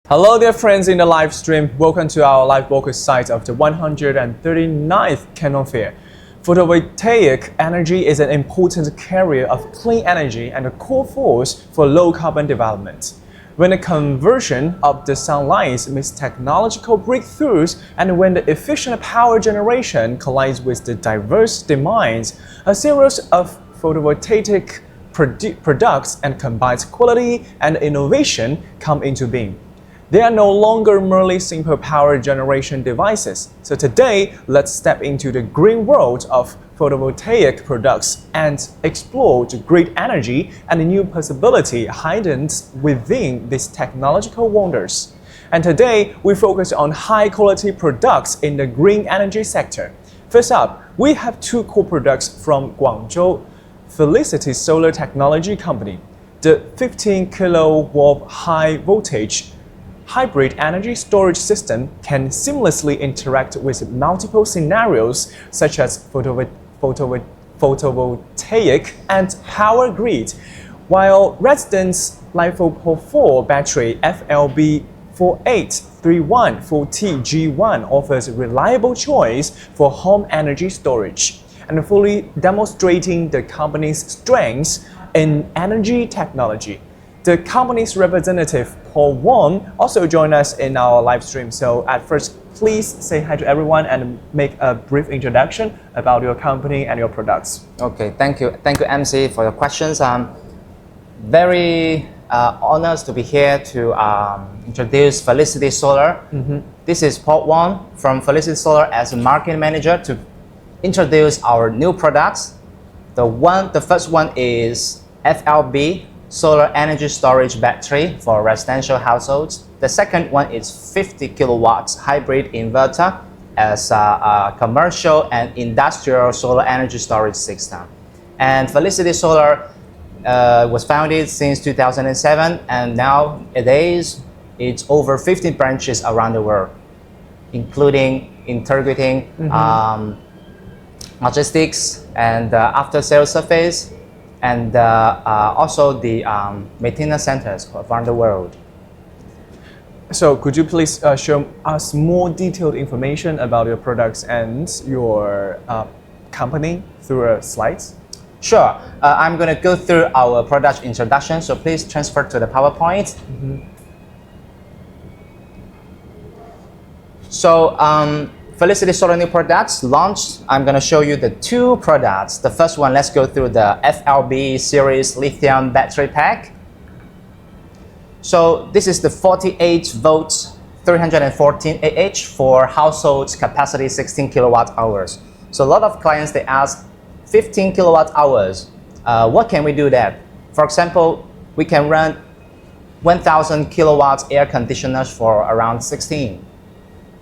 Hello dear friends in the live stream, welcome to our live broadcast site of the 139th Canton Fair. Photovoltaic energy is an important carrier of clean energy and a core force for low carbon development. When the conversion of the sunlight meets technological breakthroughs and when the efficient power generation collides with the diverse demands, a series of photovoltaic products and combined quality and innovation come into being. They are no longer merely simple power generation devices. So today, let's step into the green world of photovoltaic products and explore the great energy and the new possibility hidden within these technological wonders. And today, we focus on high-quality products in the green energy sector. First up, we have two core products from Guangzhou Felicitysolar technology company. The 15 kilowatt high voltage hybrid energy storage system can seamlessly interact with multiple scenarios such as photovoltaic and power grid, while residence LiFePO4 battery FLB48314TG1 offers reliable choice for home energy storage, and fully demonstrating the company's strengths in energy technology. The company's representative, Wong, also joined us in our live stream. So at first, please say hi to everyone and make a brief introduction about your company and your products. Okay, thank you, MC, for your questions. I'm very honored to be here to introduce Felicitysolar. This is Wong from Felicitysolar as a marketing manager to introduce our new products. The first one is FLB Solar Energy Storage Battery for residential households. The second one is 50 kilowatts hybrid inverter as a commercial and industrial solar energy storage system. And Felicitysolar was founded since 2007, and nowadays it's over 15 branches around the world, including integrating logistics and after-sales service, and also the maintenance centers around the world. So could you please show us more detailed information about your products and your company through slides? Sure. I'm going to go through our product introduction, so please transfer to the PowerPoint. So Felicitysolar new products launched. I'm going to show you the two products. The first one, let's go through the FLB series lithium battery pack. So this is the 48 volts 314 Ah for households capacity 16 kilowatt hours. So a lot of clients, they ask 15 kilowatt hours. What can we do that? For example, we can run 1000 kilowatts air conditioners for around 16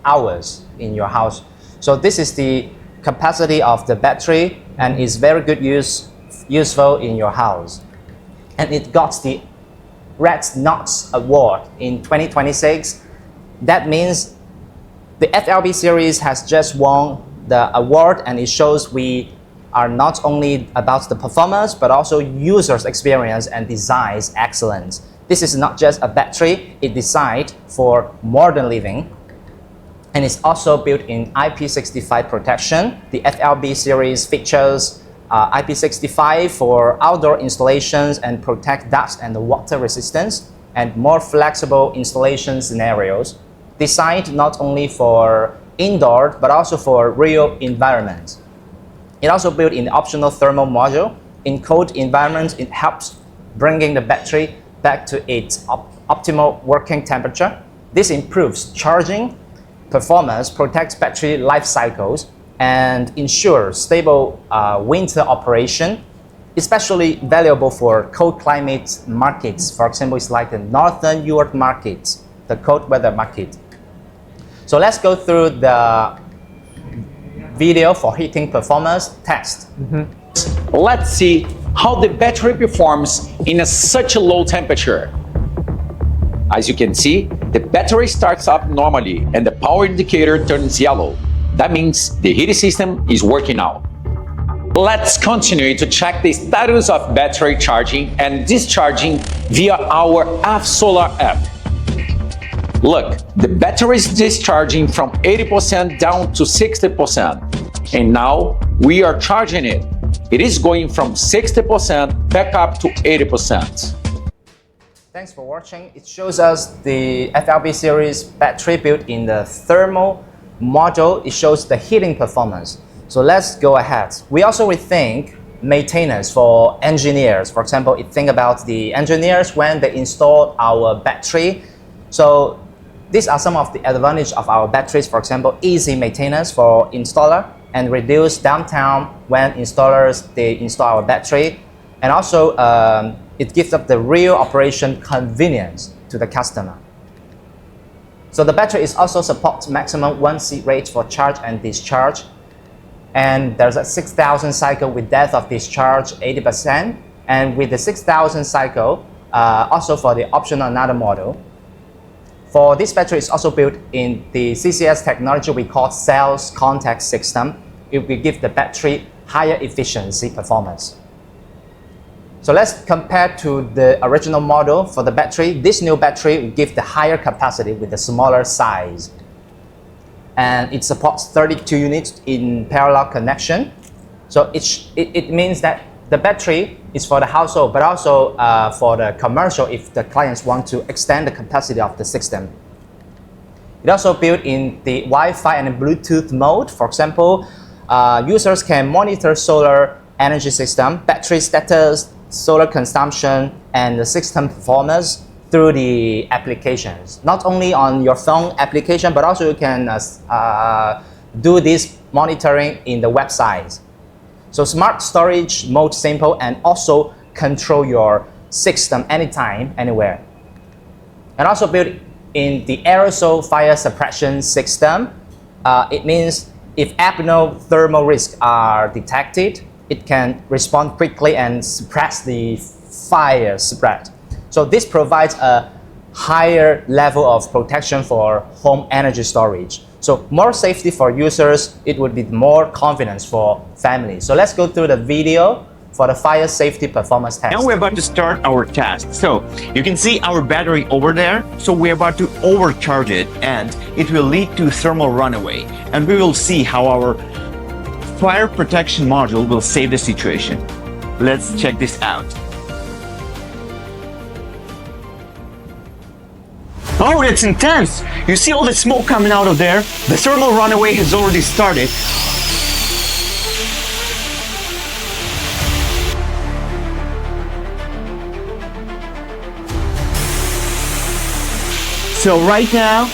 hours in your house. So this is the capacity of the battery, and is very good useful in your house. And it got the Red Knots Award in 2026. That means the FLB series has just won the award, and it shows we are not only about the performance but also users experience and designs excellence. This is not just a battery, it's designed for modern living. And it's also built in IP65 protection. The FLB series features IP65 for outdoor installations and protect dust and water resistance, and more flexible installation scenarios, designed not only for indoor but also for real environments. It also built in the optional thermal module. In cold environments, it helps bringing the battery back to its optimal working temperature. This improves charging performance, protects battery life cycles, and ensures stable winter operation, especially valuable for cold climate markets. For example, it's like the Northern Europe market, the cold weather market. So let's go through the video for heating performance test. Let's see how the battery performs in such a low temperature. As you can see, the battery starts up normally and the power indicator turns yellow. That means the heating system is working now. Let's continue to check the status of battery charging and discharging via our FSolar app. Look, the battery is discharging from 80% down to 60%. And now we are charging it. It is going from 60% back up to 80%. Thanks for watching. It shows us the FLB series battery built in the thermal module. It shows the heating performance. So let's go ahead. We also rethink maintenance for engineers. For example, think about the engineers when they install our battery. So these are some of the advantages of our batteries. For example, easy maintenance for installer and reduce downtime when installers they install our battery. And also it gives up the real operation convenience to the customer. So the battery is also supports maximum 1 seat rate for charge and discharge. And there's a 6,000 cycle with depth of discharge 80%. And with the 6,000 cycle, also for the optional another model. For this battery, it's also built in the CCS technology we call cells contact system. It will give the battery higher efficiency performance. So let's compare to the original model for the battery. This new battery will give the higher capacity with the smaller size. And it supports 32 units in parallel connection. So it means that the battery is for the household, but also for the commercial if the clients want to extend the capacity of the system. It also built in the Wi-Fi and Bluetooth mode. For example, users can monitor solar energy system, battery status, solar consumption, and the system performance through the applications. Not only on your phone application, but also you can do this monitoring in the website. So smart storage mode simple and also control your system anytime, anywhere. And also built in the aerosol fire suppression system. It means if abnormal thermal risks are detected, it can respond quickly and suppress the fire spread. So this provides a higher level of protection for home energy storage. So more safety for users, it would be more confidence for families. So let's go through the video for the fire safety performance test. Now we're about to start our test. So you can see our battery over there. So we're about to overcharge it and it will lead to thermal runaway. And we will see how our fire protection module will save the situation. Let's check this out. Oh, that's intense! You see all the smoke coming out of there? The thermal runaway has already started. So right now,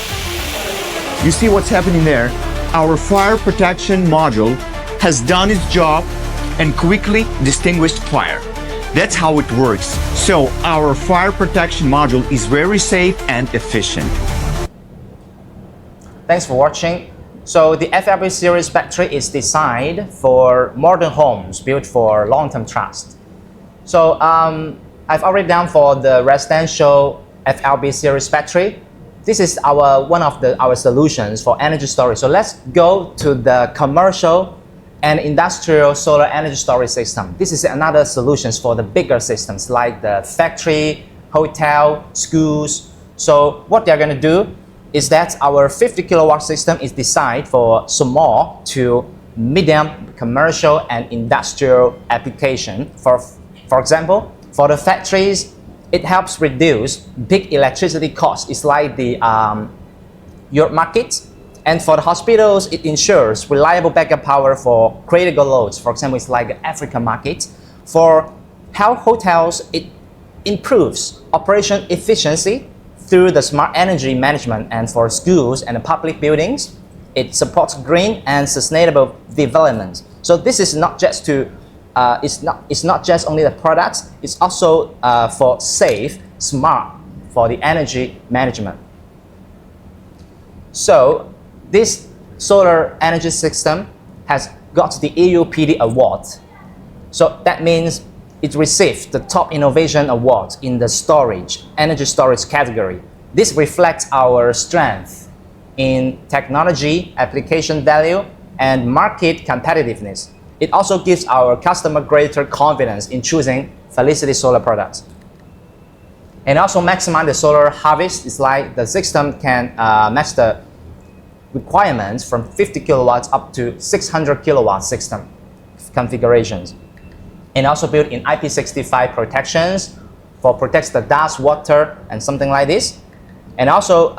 you see what's happening there. Our fire protection module has done its job and quickly distinguished fire. That's how it works. So our fire protection module is very safe and efficient. Thanks for watching. So the FLB series battery is designed for modern homes built for long-term trust. So I've already done for the residential FLB series battery. This is one of our solutions for energy storage. So let's go to the commercial and industrial solar energy storage system. This is another solution for the bigger systems like the factory, hotel, schools. So what they're going to do is that our 50 kilowatt system is designed for small to medium commercial and industrial application. For example, for the factories, it helps reduce big electricity costs. It's like the Europe market. And for the hospitals, it ensures reliable backup power for critical loads. For example, it's like the African market. For health hotels, it improves operation efficiency through the smart energy management. And for schools and public buildings, it supports green and sustainable development. So this is not just it's not just only the products, it's also for safe, smart, for the energy management. So this solar energy system has got the EUPD Award. So that means it received the top innovation award in the energy storage category. This reflects our strength in technology, application value, and market competitiveness. It also gives our customer greater confidence in choosing Felicity Solar products. And also maximize the solar harvest. It's like the system can match the requirements from 50 kilowatts up to 600 kilowatt system configurations. And also built in IP65 protections for protects the dust, water, and something like this. And also,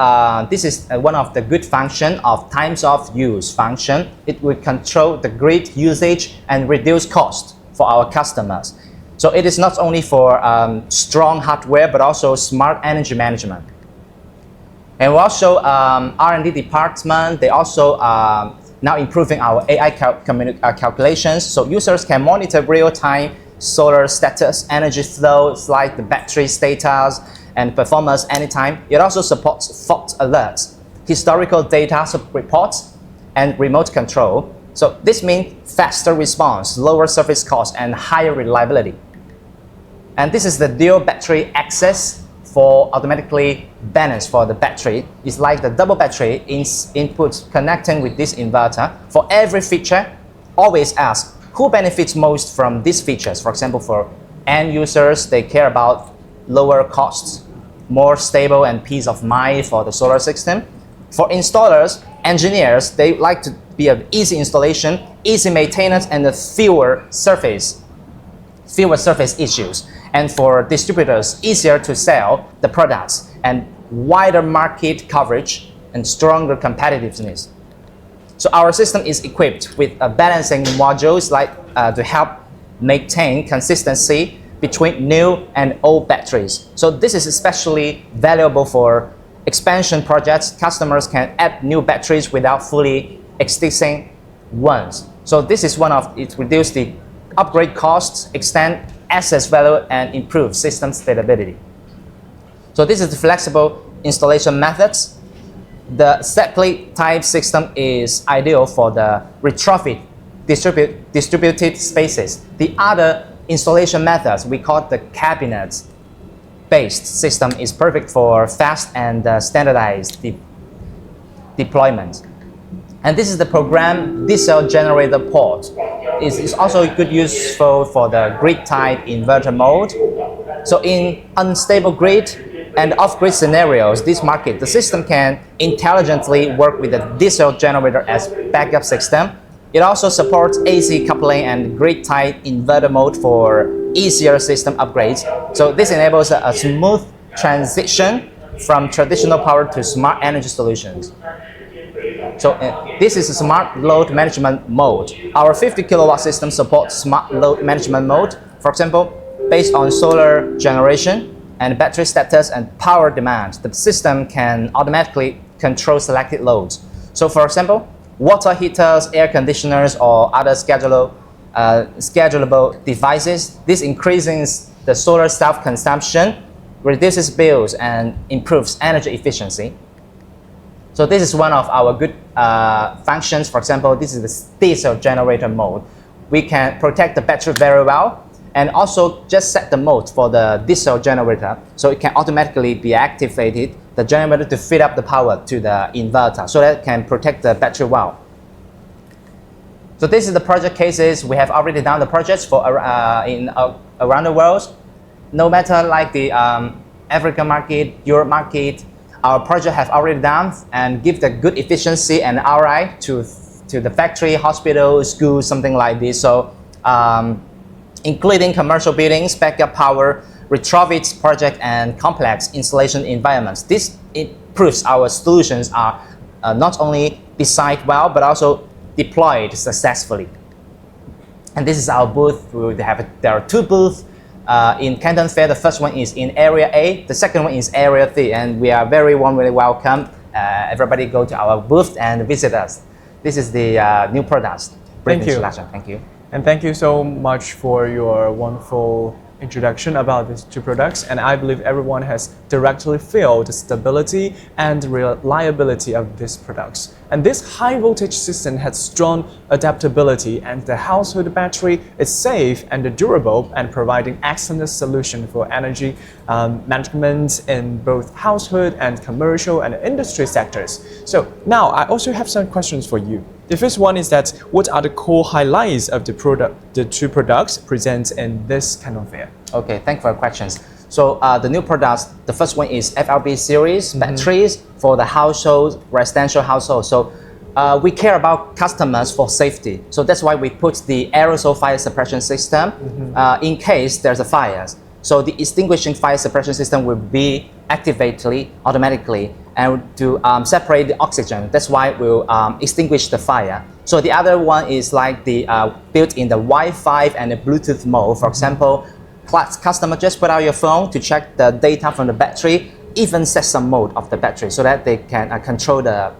this is one of the good function of times of use function. It will control the grid usage and reduce cost for our customers. So it is not only for strong hardware, but also smart energy management. And also R&D department, they also now improving our AI calculations. So users can monitor real-time solar status, energy flows like the battery status and performance anytime. It also supports fault alerts, historical data reports, and remote control. So this means faster response, lower service cost, and higher reliability. And this is the dual battery access for automatically balance for the battery. It's like the double battery input connecting with this inverter. For every feature, always ask who benefits most from these features. For example, for end users, they care about lower costs, more stable and peace of mind for the solar system. For installers, engineers, they like to be an easy installation, easy maintenance, and fewer surface issues. And for distributors, easier to sell the products and wider market coverage and stronger competitiveness. So our system is equipped with balancing modules like to help maintain consistency between new and old batteries. So this is especially valuable for expansion projects. Customers can add new batteries without fully existing ones. So this is one of it reduces the upgrade costs, extend assets value, and improve system stability. So this is the flexible installation methods. The set plate type system is ideal for the retrofit distributed spaces. The other installation methods, we call the cabinet-based system, is perfect for fast and standardized deployment. And this is the program diesel generator port. It's also good useful for the grid type inverter mode. So in unstable grid and off-grid scenarios, this market, the system can intelligently work with the diesel generator as backup system. It also supports AC coupling and grid type inverter mode for easier system upgrades. So this enables a smooth transition from traditional power to smart energy solutions. So this is a smart load management mode. Our 50 kilowatt system supports smart load management mode. For example, based on solar generation and battery status and power demand, the system can automatically control selected loads. So for example, water heaters, air conditioners, or other schedulable devices. This increases the solar self-consumption, reduces bills, and improves energy efficiency. So this is one of our good functions. For example, this is the diesel generator mode. We can protect the battery very well, and also just set the mode for the diesel generator, so it can automatically be activated, the generator, to feed up the power to the inverter, so that it can protect the battery well. So this is the project cases. We have already done the projects for around the world. No matter like the African market, Europe market, our project have already done and give the good efficiency and ROI to the factory, hospital, school, something like this. So including commercial buildings, backup power, retrofit project, and complex installation environments. This improves our solutions are not only designed well, but also deployed successfully. And this is our booth. There are two booths in Canton Fair. The first one is in Area A, the second one is Area 3, and we are very warmly welcome. Everybody go to our booth and visit us. This is the new products. Thank you. Thank you. And thank you so much for your wonderful introduction about these two products. And I believe everyone has directly felt the stability and reliability of these products. And this high voltage system has strong adaptability, and the household battery is safe and durable and providing excellent solution for energy management in both household and commercial and industry sectors. So now I also have some questions for you. The first one is that what are the core highlights of the two products present in this Canton Fair? Okay, thanks for your questions. So the new products, the first one is FLB series batteries for the household, residential household. So we care about customers for safety. So that's why we put the aerosol fire suppression system in case there's a fire. So the extinguishing fire suppression system will be activated automatically and to separate the oxygen. That's why we'll extinguish the fire. So the other one is like the built in the Wi-Fi and the Bluetooth mode. For example, customer just put out your phone to check the data from the battery, even set some mode of the battery so that they can control the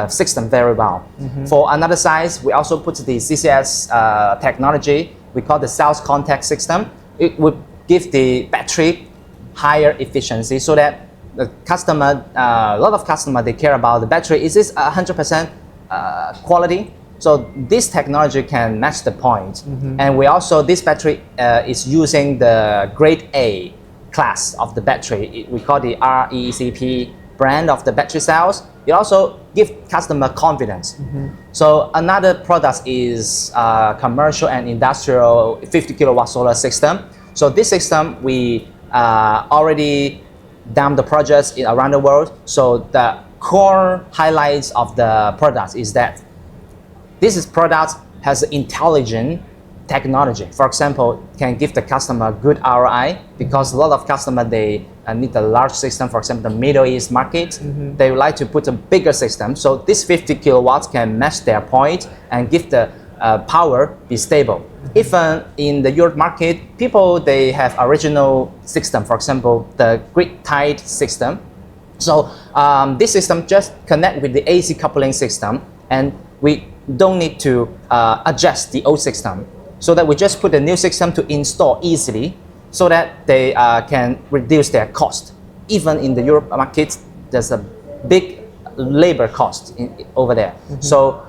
system very well. For another size, we also put the CCS technology. We call the cells contact system. It would give the battery higher efficiency so that the customer, a lot of customers, they care about the battery. Is this 100% quality? So this technology can match the point. And we also, this battery is using the grade A class of the battery. We call the RECP brand of the battery cells. It also gives customer confidence. So another product is commercial and industrial 50 kilowatt solar system. So this system, we already done the projects around the world. So the core highlights of the product is that this product has intelligent technology. For example, can give the customer good ROI because a lot of customers, they need a large system. For example, the Middle East market, they would like to put a bigger system. So this 50 kilowatts can match their point and give the power be stable. Even in the Europe market, people, they have original system. For example, the grid-tied system. So this system just connect with the AC coupling system, and we don't need to adjust the old system. So that we just put the new system to install easily so that they can reduce their cost. Even in the Europe market, there's a big labor cost over there. So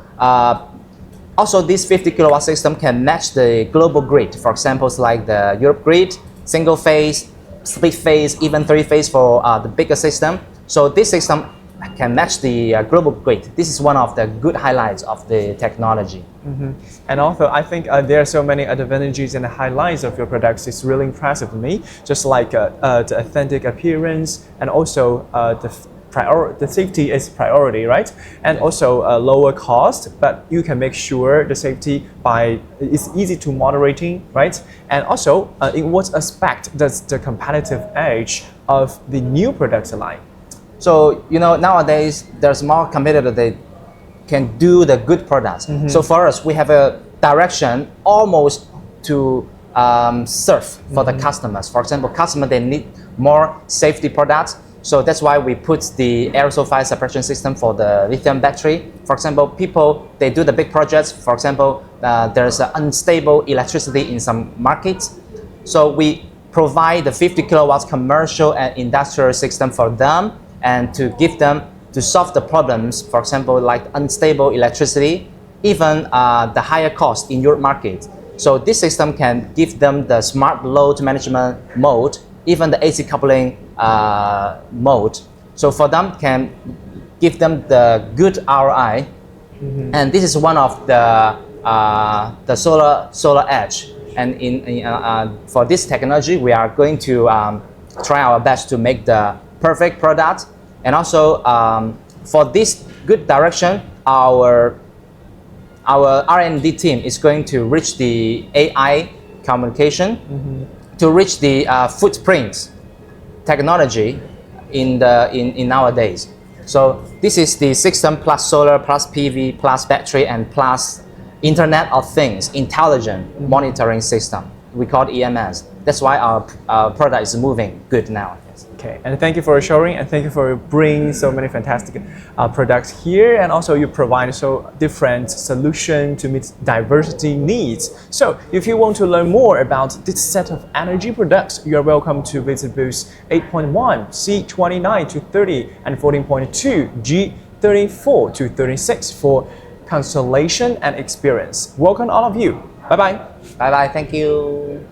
also this 50 kilowatt system can match the global grid. For example, like the Europe grid, single phase, split phase, even 3-phase for the bigger system. So this system can match the global grid. This is one of the good highlights of the technology. And also, I think there are so many advantages and highlights of your products. It's really impressive to me, just like the authentic appearance and also the safety is priority, right? And also lower cost, but you can make sure the safety it's easy to moderating, right? And also, in what aspect does the competitive edge of the new products line? So, you know, nowadays there's more competitors that can do the good products. So for us, we have a direction almost to serve for the customers. For example, customers, they need more safety products. So that's why we put the aerosol fire suppression system for the lithium battery. For example, people, they do the big projects. For example, there's unstable electricity in some markets. So we provide the 50 kilowatts commercial and industrial system for them, and to give them to solve the problems, for example, like unstable electricity, even the higher cost in your market. So this system can give them the smart load management mode, even the AC coupling mode. So for them, can give them the good ROI. And this is one of the solar edge. And for this technology, we are going to try our best to make the perfect product. And also for this good direction, our R&D team is going to reach the AI communication to reach the footprint technology in nowadays. So this is the system plus solar plus PV plus battery and plus Internet of Things intelligent monitoring system. We call it EMS. That's why our product is moving good now. Okay, and thank you for showing, and thank you for bringing so many fantastic products here, and also you provide so different solution to meet diversity needs. So if you want to learn more about this set of energy products, you are welcome to visit booths 8.1, C29 to 30, and 14.2, G34 to 36 for constellation and experience. Welcome all of you. Bye-bye. Bye-bye. Thank you.